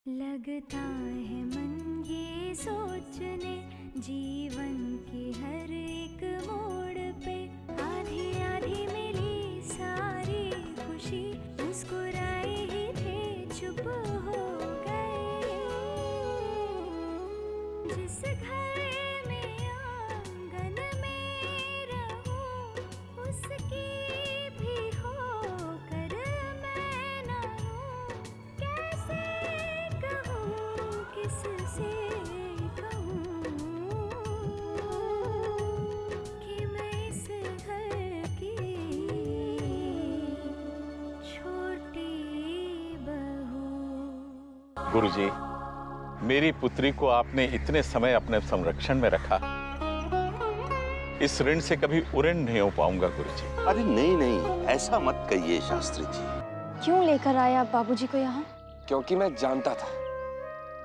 लगता है मन ये सोचने जीवन के हर एक मोड़ पे आधी आधी मिली सारी खुशी मुस्कुराए ही थे चुप हो गए। जिस घर में आंगन में रहूं उसकी भी होकर मैं ना हूं। कैसे कहूं किससे कहूं कि मैं इस घर की छोटी बहू। गुरुजी, मेरी पुत्री को आपने इतने समय अपने संरक्षण में रखा, इस ऋण से कभी उऋण नहीं हो पाऊंगा गुरुजी। अरे नहीं नहीं, ऐसा मत कहिए शास्त्री जी। क्यों लेकर आए आप बाबूजी को यहाँ? क्योंकि मैं जानता था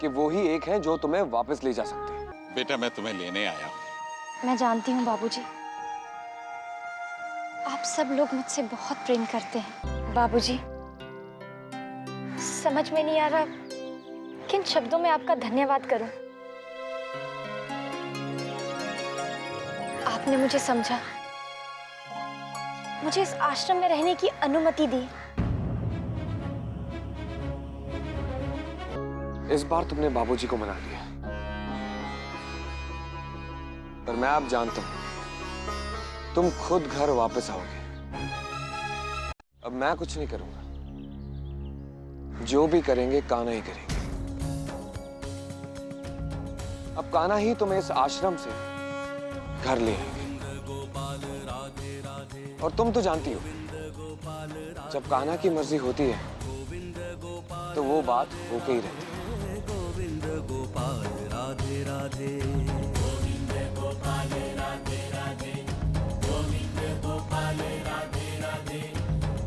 कि वो ही एक हैं जो तुम्हें वापस ले जा सकते हैं। बेटा, मैं तुम्हें लेने आया हूँ। मैं जानती हूँ बाबूजी, आप सब लोग मुझसे बहुत प्रेम करते हैं। बाबूजी, समझ में नहीं आ रहा किन शब्दों में आपका धन्यवाद करूं। आपने मुझे समझा, मुझे इस आश्रम में रहने की अनुमति दी। इस बार तुमने बाबूजी को मना लिया, पर मैं अब जानता हूं तुम खुद घर वापस आओगे। अब मैं कुछ नहीं करूंगा, जो भी करेंगे कान्हा ही करेंगे। अब कान्हा ही तुम्हें इस आश्रम से घर ले आएंगे। और तुम तो जानती हो, जब कान्हा की मर्जी होती है तो वो बात होके ही रहती है। गोविंद गोपाल राधे राधे, गोविंद गोपाल राधे राधे, गोविंद गोपाल राधे राधे,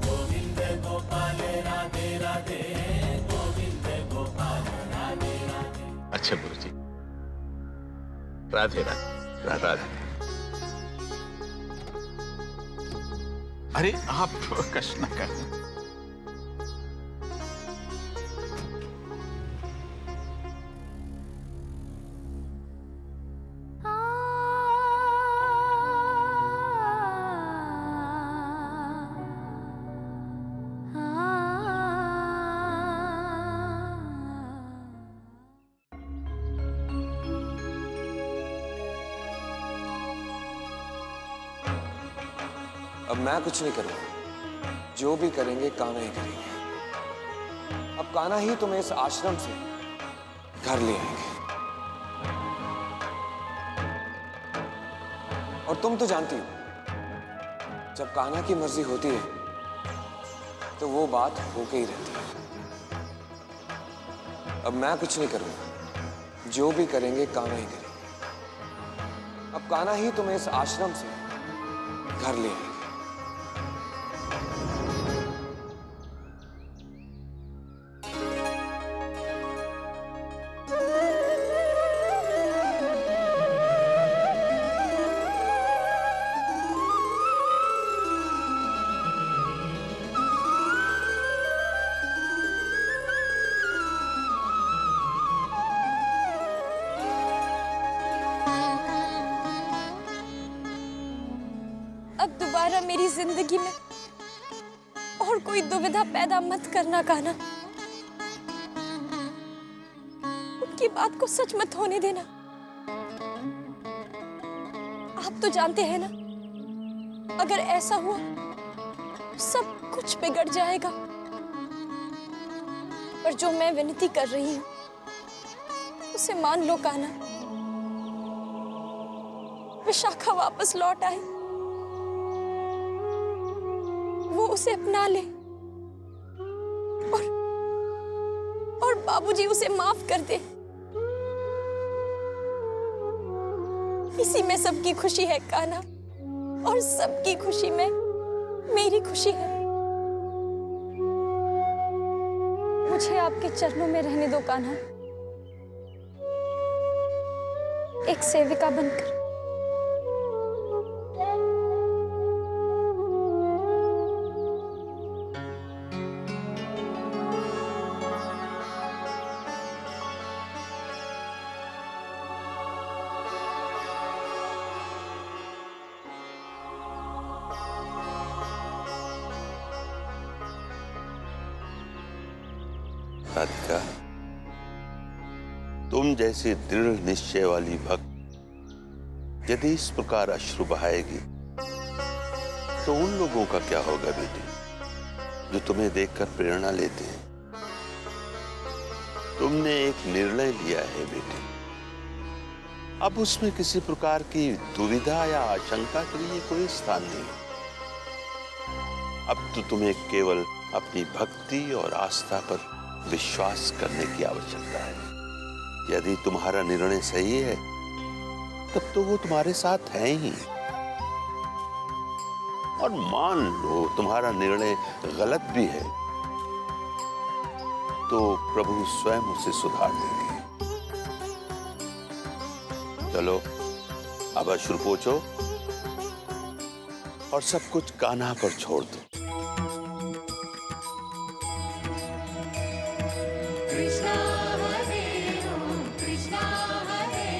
गोविंद गोपाल राधे राधे, गोविंद गोपाल राधे राधे। अच्छा गुरुजी, राधे राधे राधे। अरे आप कष्ट न करें। अब मैं कुछ नहीं करूंगा, जो भी करेंगे कान्हा ही करेंगे। अब कान्हा ही तुम्हें इस आश्रम से घर ले आएंगे। और तुम तो जानती हो, जब कान्हा की मर्जी होती है तो वो बात होके ही रहती है। अब मैं कुछ नहीं करूंगा, जो भी करेंगे कान्हा ही करेंगे। अब कान्हा ही तुम्हें इस आश्रम से घर ले आएंगे। अब दोबारा मेरी जिंदगी में और कोई दुविधा पैदा मत करना कान्हा। उनकी बात को सच मत होने देना। आप तो जानते हैं ना, अगर ऐसा हुआ तो सब कुछ बिगड़ जाएगा। पर जो मैं विनती कर रही हूं उसे मान लो कान्हा। विशाखा वापस लौट आए, वो उसे अपना ले और बाबूजी उसे माफ कर दे। इसी में सबकी खुशी है कान्हा, और सबकी खुशी में मेरी खुशी है। मुझे आपके चरणों में रहने दो कान्हा, एक सेविका बनकर। राधिका, तुम जैसी दृढ़ निश्चय वाली भक्त यदि इस प्रकार अश्रु बहाएगी तो उन लोगों का क्या होगा बेटी, जो तुम्हें देखकर प्रेरणा लेते हैं। तुमने एक निर्णय लिया है बेटी, अब उसमें किसी प्रकार की दुविधा या आशंका के लिए कोई स्थान नहीं। अब तो तुम्हें केवल अपनी भक्ति और आस्था पर विश्वास करने की आवश्यकता है। यदि तुम्हारा निर्णय सही है तब तो वो तुम्हारे साथ है ही, और मान लो तुम्हारा निर्णय गलत भी है तो प्रभु स्वयं उसे सुधार देंगे। चलो अब अश्रु पोंछो और सब कुछ कान्हा पर छोड़ दो। कृष्णा हरे ओम कृष्णा हरे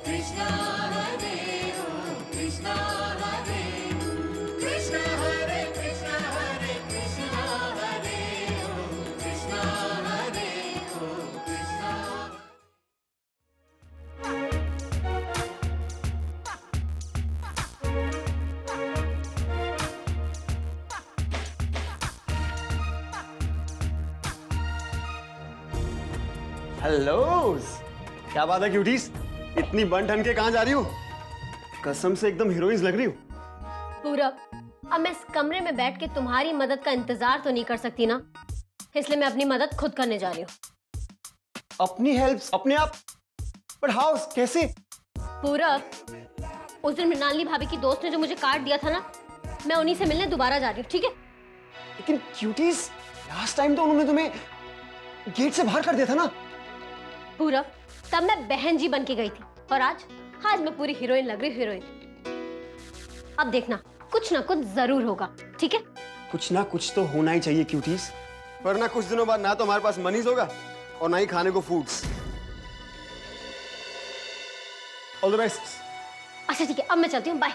कृष्णा हरे ओम कृष्णा हरे कृष्णा हरे कृष्णा हरे कृष्णा हरे ओम कृष्णा हरे ओम कृष्णा। हेलो, क्या बात है क्यूटीज? इतनी बन ठन के कहाँ जा रही हो? कसम से एकदम हीरोइंस लग रही हो। पूरब, अब मैं इस कमरे में बैठ के तुम्हारी मदद का इंतजार तो नहीं कर सकती ना, इसलिए मैं अपनी मदद खुद करने जा रही हूँ। अपनी हेल्प अपने आप? बट हाउ, कैसे? पूरब, उस दिन मृणालिनी भाभी की दोस्त ने जो मुझे कार्ड दिया था ना, मैं उन्हीं से मिलने दोबारा जा रही हूँ, ठीक है? लेकिन क्यूटीज, लास्ट टाइम तो उन्होंने तुम्हें गेट से बाहर कर दिया था ना। पूरब, तब मैं बहन जी बन के गई थी, और आज मैं पूरी हीरोइन लग रही हूँ, हीरोइन। अब देखना, कुछ ना कुछ जरूर होगा, ठीक है? कुछ ना कुछ तो होना ही चाहिए क्यूटीज, वरना कुछ दिनों बाद ना तो हमारे पास मनीज होगा और ना ही खाने को फूड्स। All the best. अच्छा ठीक है, अब मैं चलती हूँ, बाय।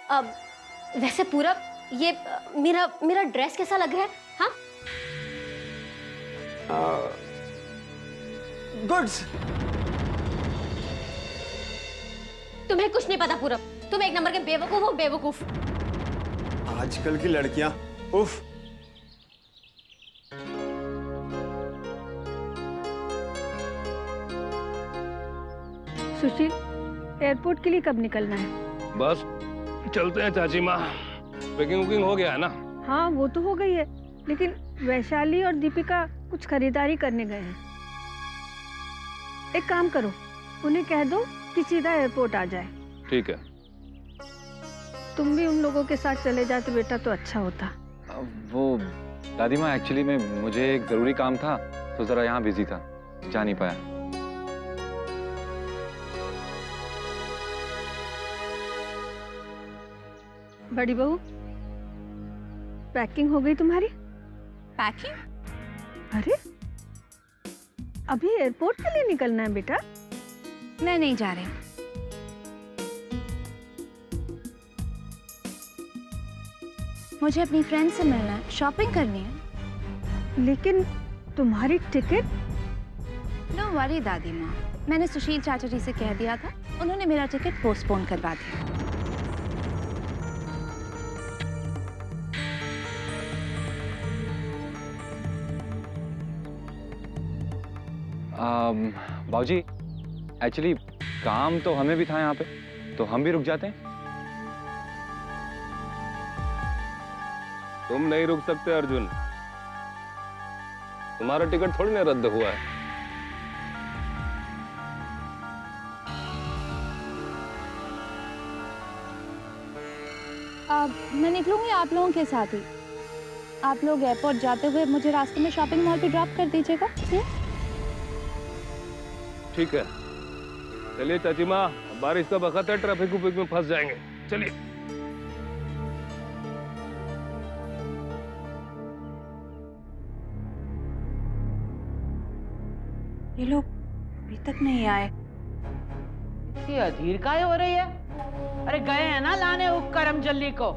अब वैसे पूरब, ये मेरा ड्रेस कैसा लग रहा है? हाँ, गुड्स। तुम्हें कुछ नहीं पता पूरब, तुम एक नंबर के बेवकूफ हो, बेवकूफ। आजकल की लड़कियां, उफ। सुशील, एयरपोर्ट के लिए कब निकलना है? बस चलते हैं चाची माँ। पैकिंग वुकिंग हो गया है ना? हाँ वो तो हो गई है, लेकिन वैशाली और दीपिका कुछ खरीदारी करने गए हैं। एक काम करो, उन्हें कह दो कि सीधा एयरपोर्ट आ जाए। ठीक है। तुम भी उन लोगों के साथ चले जाते बेटा तो अच्छा होता। वो दादी माँ, एक्चुअली में मुझे एक जरूरी काम था तो जरा यहाँ बिजी था, जा नहीं पाया। बड़ी बहू, पैकिंग हो गई तुम्हारी? पैकिंग? अरे अभी एयरपोर्ट के लिए निकलना है बेटा। मैं नहीं जा रही। मुझे अपनी फ्रेंड से मिलना है, शॉपिंग करनी है। लेकिन तुम्हारी टिकट? नो वरी दादी माँ, मैंने सुशील चाचा जी से कह दिया था, उन्होंने मेरा टिकट पोस्टपोन करवा दिया। बाबूजी, एक्चुअली काम तो हमें भी था यहाँ पे, तो हम भी रुक जाते हैं। तुम नहीं रुक सकते अर्जुन, तुम्हारा टिकट थोड़ी ना रद्द हुआ है। मैं निकलूंगी आप लोगों के साथ ही। आप लोग एयरपोर्ट जाते हुए मुझे रास्ते में शॉपिंग मॉल पे ड्रॉप कर दीजिएगा। ठीक है, चलिए चाची माँ, बारिश का वक्त है, ट्रैफिक उपिक में फंस जाएंगे। चलिए। ये लोग अभी तक नहीं आए। इतनी अधीर काहे हो रही है? अरे गए हैं ना लाने उपकरम जल्दी को।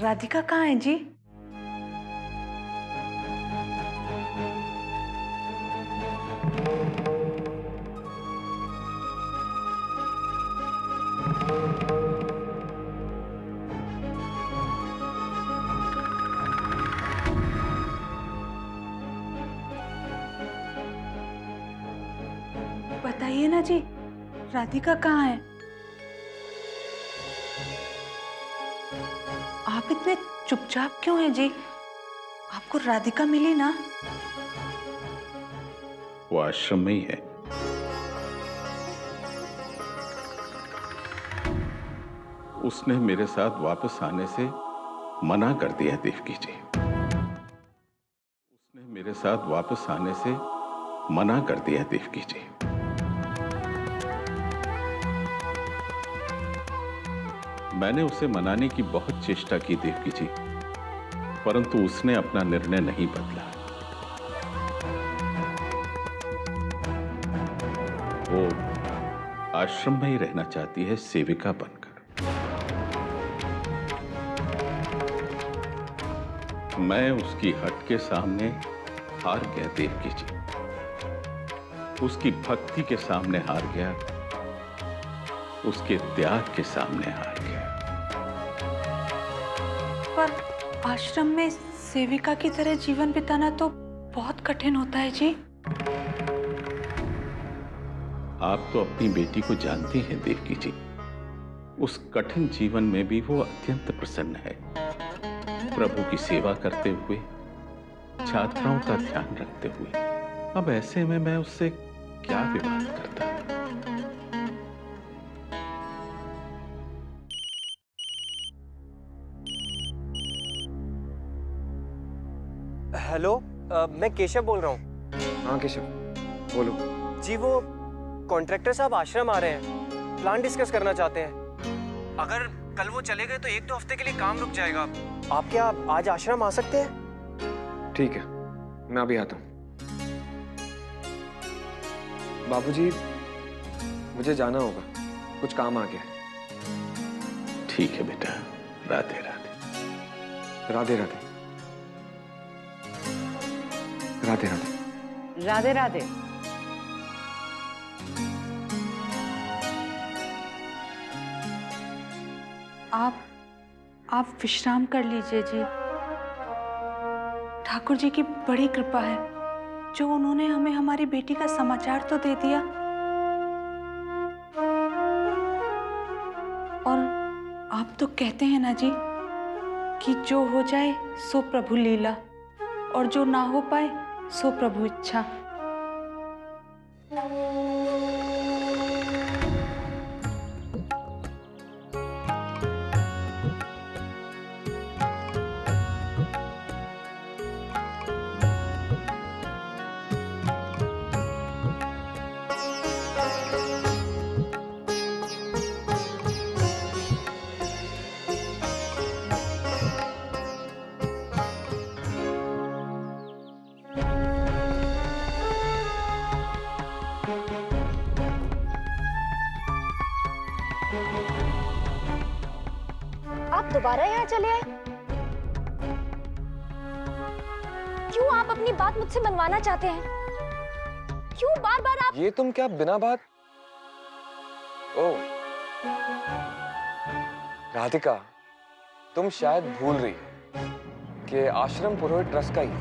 राधिका कहाँ है जी? बताइए ना जी, राधिका कहाँ है? आप इतने चुपचाप क्यों हैं जी? आपको राधिका मिली ना? वो आश्रम में ही है। उसने मेरे साथ वापस आने से मना कर दिया देवकी जी। उसने मेरे साथ वापस आने से मना कर दिया देवकी जी। मैंने उसे मनाने की बहुत चेष्टा की देवकी जी, परंतु उसने अपना निर्णय नहीं बदला। वो आश्रम में ही रहना चाहती है, सेविका बनकर। मैं उसकी हट के सामने हार गया देवकी जी, उसकी भक्ति के सामने हार गया, उसके त्याग के सामने हार गया। पर आश्रम में सेविका की तरह जीवन बिताना तो बहुत कठिन होता है जी। आप तो अपनी बेटी को जानती हैं देवकी जी, उस कठिन जीवन में भी वो अत्यंत प्रसन्न है, प्रभु की सेवा करते हुए, छात्राओं का ध्यान रखते हुए। अब ऐसे में मैं उससे क्या विवाद करता? हेलो, मैं केशव बोल रहा हूँ। हाँ केशव, बोलो। जी वो कॉन्ट्रैक्टर साहब आश्रम आ रहे हैं, प्लान डिस्कस करना चाहते हैं। अगर कल वो चले गए तो 1-2 हफ्ते के लिए काम रुक जाएगा। आप क्या आज आश्रम आ सकते हैं? ठीक है, मैं अभी आता हूँ। बाबूजी, मुझे जाना होगा, कुछ काम आ गया है। ठीक है बेटा, राधे राधे। राधे राधे। राधे राधे। राधे राधे। आप विश्राम कर लीजिए जी। ठाकुर जी की बड़ी कृपा है जो उन्होंने हमें हमारी बेटी का समाचार तो दे दिया, और आप तो कहते हैं ना जी कि जो हो जाए सो प्रभु लीला, और जो ना हो पाए सो प्रभु इच्छा। आप दोबारा यहाँ चले आए? क्यों आप अपनी बात मुझसे मनवाना चाहते हैं? क्यों बार बार आप? ये तुम क्या बिना बात? ओह राधिका, तुम शायद भूल रही हो कि आश्रम पुरोहित ट्रस्ट का ही है,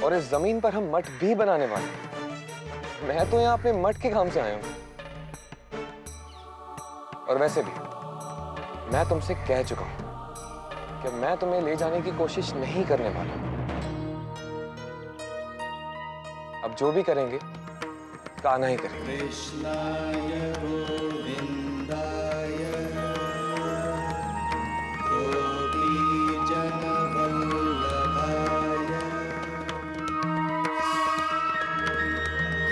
और इस जमीन पर हम मठ भी बनाने वाले हैं। मैं तो यहाँ अपने मठ के काम से आया हूँ। और वैसे भी मैं तुमसे कह चुका हूं कि मैं तुम्हें ले जाने की कोशिश नहीं करने वाला। अब जो भी करेंगे कान्हा ही करेंगे। कृष्णाय गोविंदाय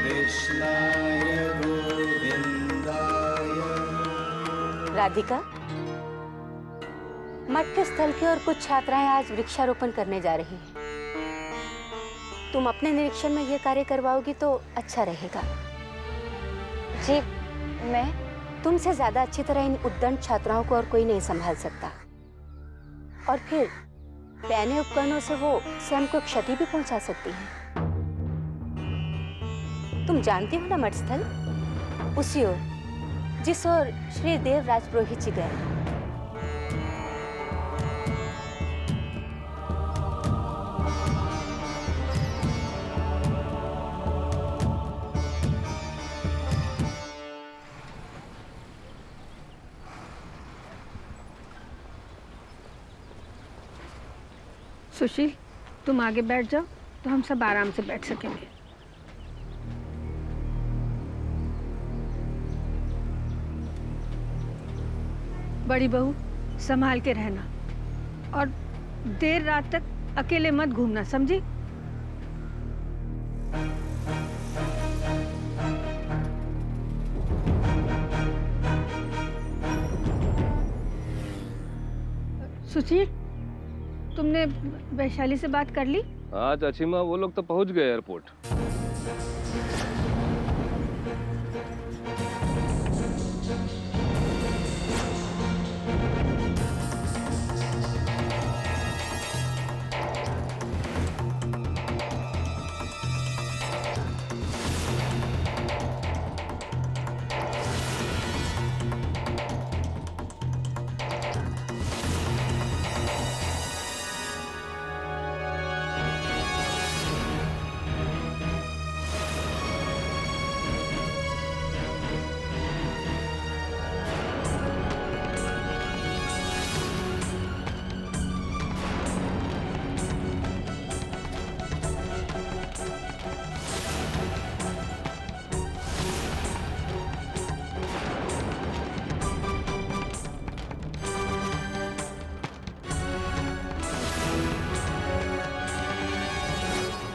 कृष्णाय गोविंदाय। राधिका, मठ के स्थल की और कुछ छात्राएं आज वृक्षारोपण करने जा रही हैं। तुम अपने निरीक्षण में ये कार्य करवाओगी तो अच्छा रहेगा। जी, मैं तुमसे ज्यादा अच्छी तरह इन उद्दंड छात्राओं को और कोई नहीं संभाल सकता। और फिर पैने उपकरणों से वो स्वयं को क्षति भी पहुंचा सकती हैं। तुम जानती हो ना मठस्थल, उसी ओर जिस ओर श्री देवराज पुरोहित जी गए। सुशील, तुम आगे बैठ जाओ तो हम सब आराम से बैठ सकेंगे। बड़ी बहू, संभाल के रहना और देर रात तक अकेले मत घूमना, समझी? सुशील, तुमने वैशाली से बात कर ली? हाँ चाची माँ, वो लोग तो पहुंच गए एयरपोर्ट।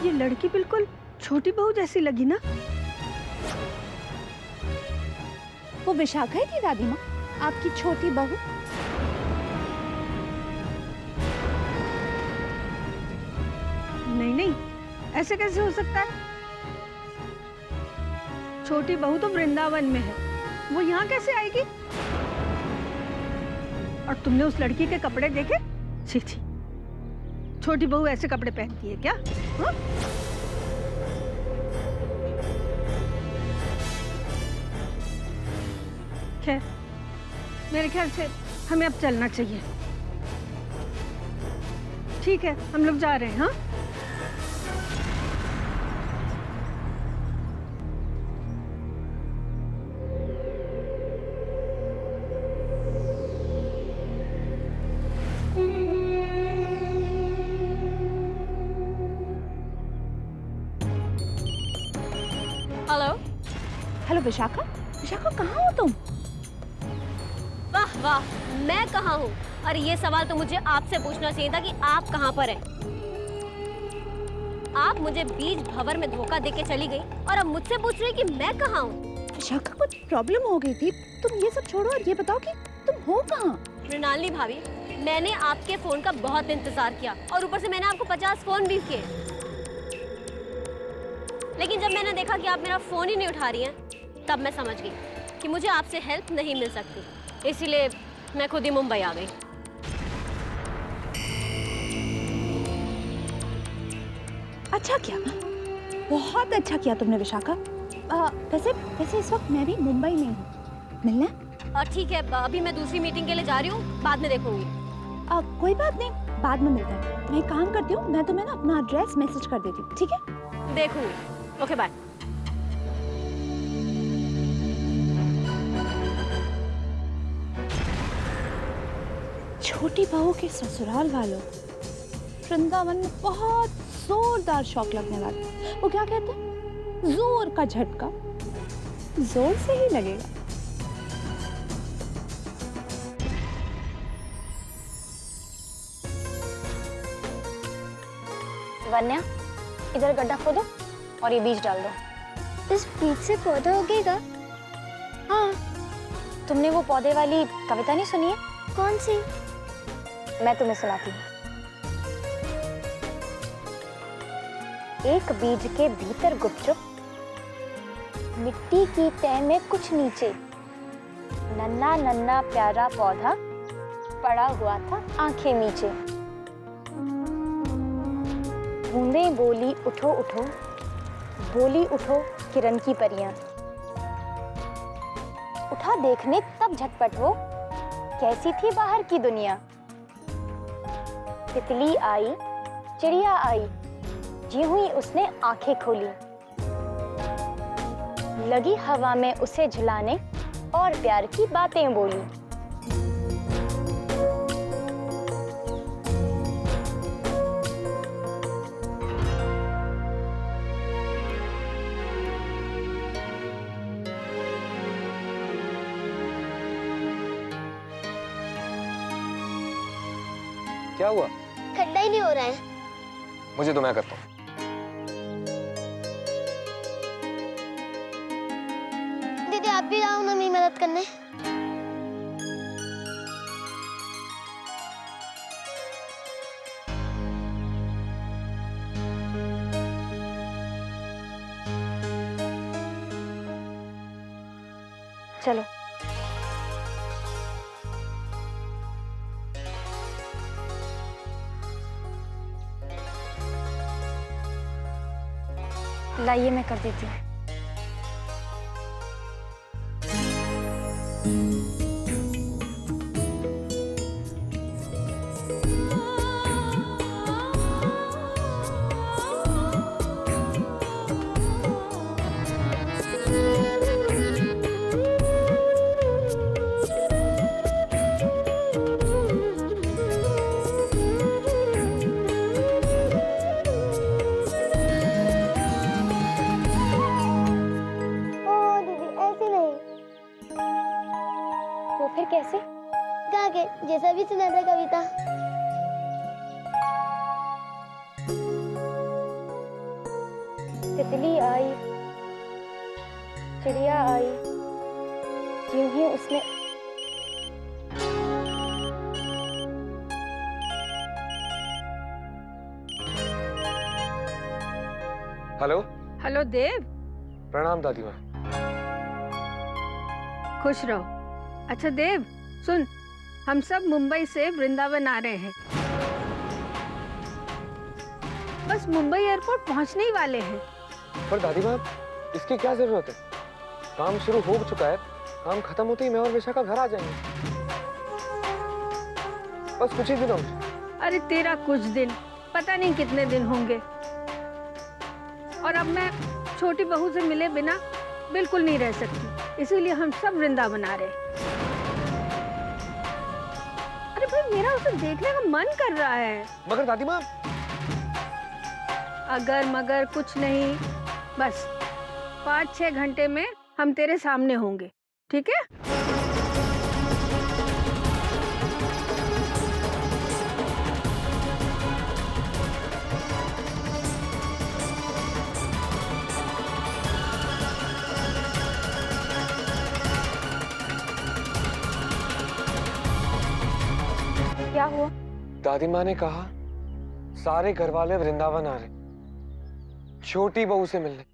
ये लड़की बिल्कुल छोटी बहू जैसी लगी ना। वो विशाखा ही थी दादी माँ, आपकी छोटी बहू। नहीं नहीं, ऐसे कैसे हो सकता है? छोटी बहू तो वृंदावन में है, वो यहाँ कैसे आएगी? और तुमने उस लड़की के कपड़े देखे? छी छी, छोटी बहू ऐसे कपड़े पहनती है क्या? हाँ? खैर, मेरे ख्याल से हमें अब चलना चाहिए। ठीक है, हम लोग जा रहे हैं। हाँ, हेलो। हेलो विशाखा, विशाखा कहाँ हो तुम? वाह वाह, मैं कहाँ हूँ? और ये सवाल तो मुझे आपसे पूछना चाहिए था कि आप कहाँ पर हैं। आप मुझे बीच भंवर में धोखा देके चली गई और अब मुझसे पूछ रही कि मैं कहाँ हूँ। विशाखा, कुछ प्रॉब्लम हो गई थी, तुम ये सब छोड़ो और ये बताओ कि तुम हो कहाँ? मृणालिनी भाभी, मैंने आपके फोन का बहुत इंतजार किया और ऊपर से मैंने आपको 50 फोन भी किए, लेकिन जब मैंने देखा कि आप मेरा फोन ही नहीं उठा रही हैं, तब मैं समझ गई कि मुझे आपसे हेल्प नहीं मिल सकती। इसीलिए मैं खुद ही मुंबई आ गई। अच्छा किया, बहुत अच्छा किया तुमने विशाखा। वैसे इस वक्त मैं भी मुंबई में हूँ, मिलना? ठीक है, अभी मैं दूसरी मीटिंग के लिए जा रही हूँ, बाद में देखूंगी। कोई बात नहीं, बाद में मिलते हैं। मैं एक काम करती हूँ, मैं तुम्हें ना अपना एड्रेस मैसेज कर देती हूँ, ठीक है? देखूंगी। Okay, bye. छोटी बहू के ससुराल वालों, वृंदावन में बहुत जोरदार शौक लगने वाला। वो क्या कहते हैं, जोर का झटका जोर से ही लगेगा। वन्या, इधर गड्ढा खोदो और ये बीज डाल दो। इस बीज से पौधा उगेगा? हाँ। तुमने वो पौधे वाली कविता नहीं सुनी है? कौन सी? मैं तुम्हें सुनाती हूँ। एक बीज के भीतर गुपचुप, मिट्टी की तह में कुछ नीचे, नन्ना नन्ना प्यारा पौधा पड़ा हुआ था आंखें नीचे। बूंदें बोली उठो उठो, बोली उठो किरण की परियां। उठा देखने तब झटपट वो, कैसी थी बाहर की दुनिया। तितली आई, चिड़िया आई, जी हुई उसने आंखें खोली। लगी हवा में उसे झुलाने और प्यार की बातें बोली। क्या हुआ? ठंडा ही नहीं हो रहा है। मुझे तो मैं करता हूँ। दीदी आप भी आओ ना मेरी मदद करने। चलो। लाइए मैं कर देती हूँ। फिर कैसे? गा के जैसा भी सुना था कविता। तितली आई, चिड़िया आई, यूं ही उसने हेलो। हेलो देव। प्रणाम दादी माँ। खुश रहो। अच्छा देव सुन, हम सब मुंबई से वृंदावन आ रहे हैं। बस मुंबई एयरपोर्ट पहुंचने ही वाले हैं। पर दादी माँ इसकी क्या जरूरत है? काम शुरू हो चुका है, काम खत्म होते ही मैं और विशाखा घर आ जाएंगे। बस कुछ ही दिनों में। अरे तेरा कुछ दिन, पता नहीं कितने दिन होंगे। और अब मैं छोटी बहू से मिले बिना बिल्कुल नहीं रह सकती, इसीलिए हम सब वृंदावन आ रहे हैं। अरे भाई मेरा उसे देखने का मन कर रहा है। मगर दादी माँ। अगर मगर कुछ नहीं, बस 5-6 घंटे में हम तेरे सामने होंगे, ठीक है? क्या हुआ? दादी माँ ने कहा सारे घर वाले वृंदावन आ रहे, छोटी बहू से मिलने।